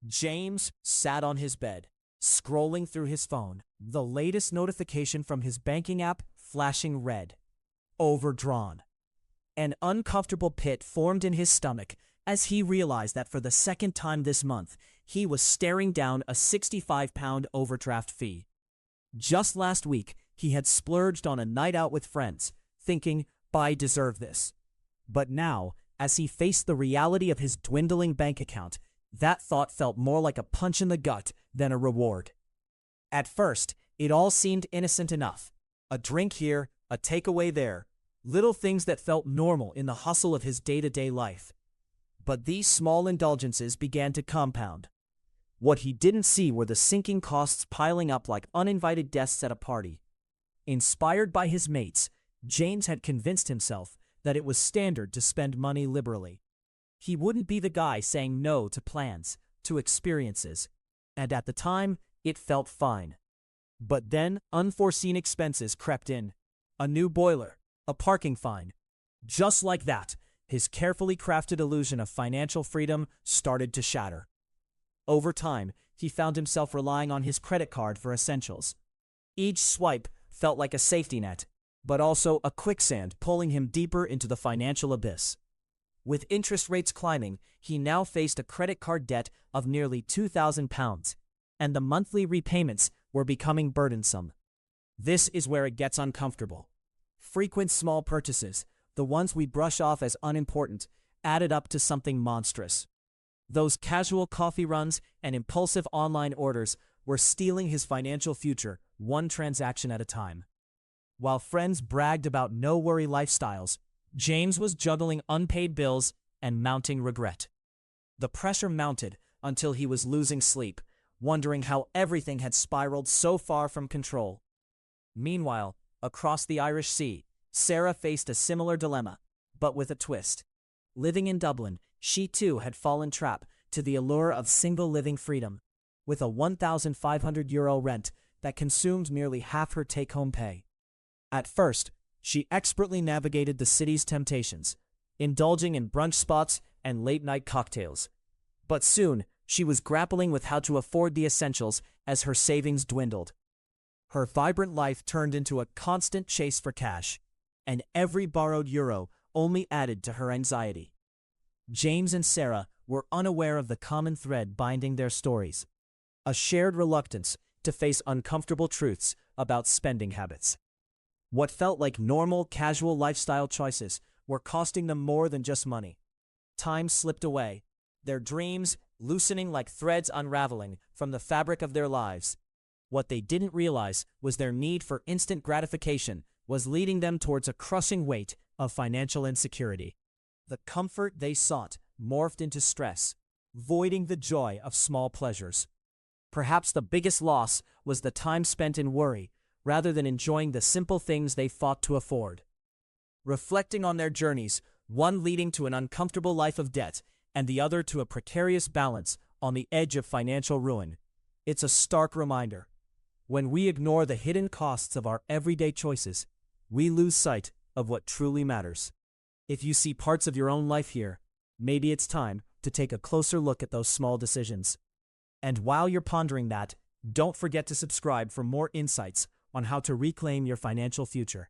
James sat on his bed, scrolling through his phone, the latest notification from his banking app flashing red. Overdrawn. An uncomfortable pit formed in his stomach as he realized that for the second time this month, he was staring down a £65 overdraft fee. Just last week, he had splurged on a night out with friends, thinking, I deserve this. But now, as he faced the reality of his dwindling bank account, that thought felt more like a punch in the gut than a reward. At first, it all seemed innocent enough. A drink here, a takeaway there, little things that felt normal in the hustle of his day-to-day life. But these small indulgences began to compound. What he didn't see were the sinking costs piling up like uninvited guests at a party. Inspired by his mates, James had convinced himself that it was standard to spend money liberally. He wouldn't be the guy saying no to plans, to experiences, and at the time, it felt fine. But then, unforeseen expenses crept in. A new boiler, a parking fine. Just like that, his carefully crafted illusion of financial freedom started to shatter. Over time, he found himself relying on his credit card for essentials. Each swipe felt like a safety net, but also a quicksand pulling him deeper into the financial abyss. With interest rates climbing, he now faced a credit card debt of nearly £2,000, and the monthly repayments were becoming burdensome. This is where it gets uncomfortable. Frequent small purchases, the ones we brush off as unimportant, added up to something monstrous. Those casual coffee runs and impulsive online orders were stealing his financial future, one transaction at a time. While friends bragged about no-worry lifestyles, James was juggling unpaid bills and mounting regret. The pressure mounted until he was losing sleep, wondering how everything had spiraled so far from control. Meanwhile, across the Irish Sea, Sarah faced a similar dilemma, but with a twist. Living in Dublin, she too had fallen trap to the allure of single living freedom, with a €1,500 rent that consumed nearly half her take-home pay. At first, she expertly navigated the city's temptations, indulging in brunch spots and late-night cocktails. But soon, she was grappling with how to afford the essentials as her savings dwindled. Her vibrant life turned into a constant chase for cash, and every borrowed euro only added to her anxiety. James and Sarah were unaware of the common thread binding their stories, a shared reluctance to face uncomfortable truths about spending habits. What felt like normal, casual lifestyle choices were costing them more than just money. Time slipped away, their dreams loosening like threads unraveling from the fabric of their lives. What they didn't realize was their need for instant gratification was leading them towards a crushing weight of financial insecurity. The comfort they sought morphed into stress, voiding the joy of small pleasures. Perhaps the biggest loss was the time spent in worry, rather than enjoying the simple things they fought to afford. Reflecting on their journeys, one leading to an uncomfortable life of debt, and the other to a precarious balance on the edge of financial ruin, it's a stark reminder. When we ignore the hidden costs of our everyday choices, we lose sight of what truly matters. If you see parts of your own life here, maybe it's time to take a closer look at those small decisions. And while you're pondering that, don't forget to subscribe for more insights on how to reclaim your financial future.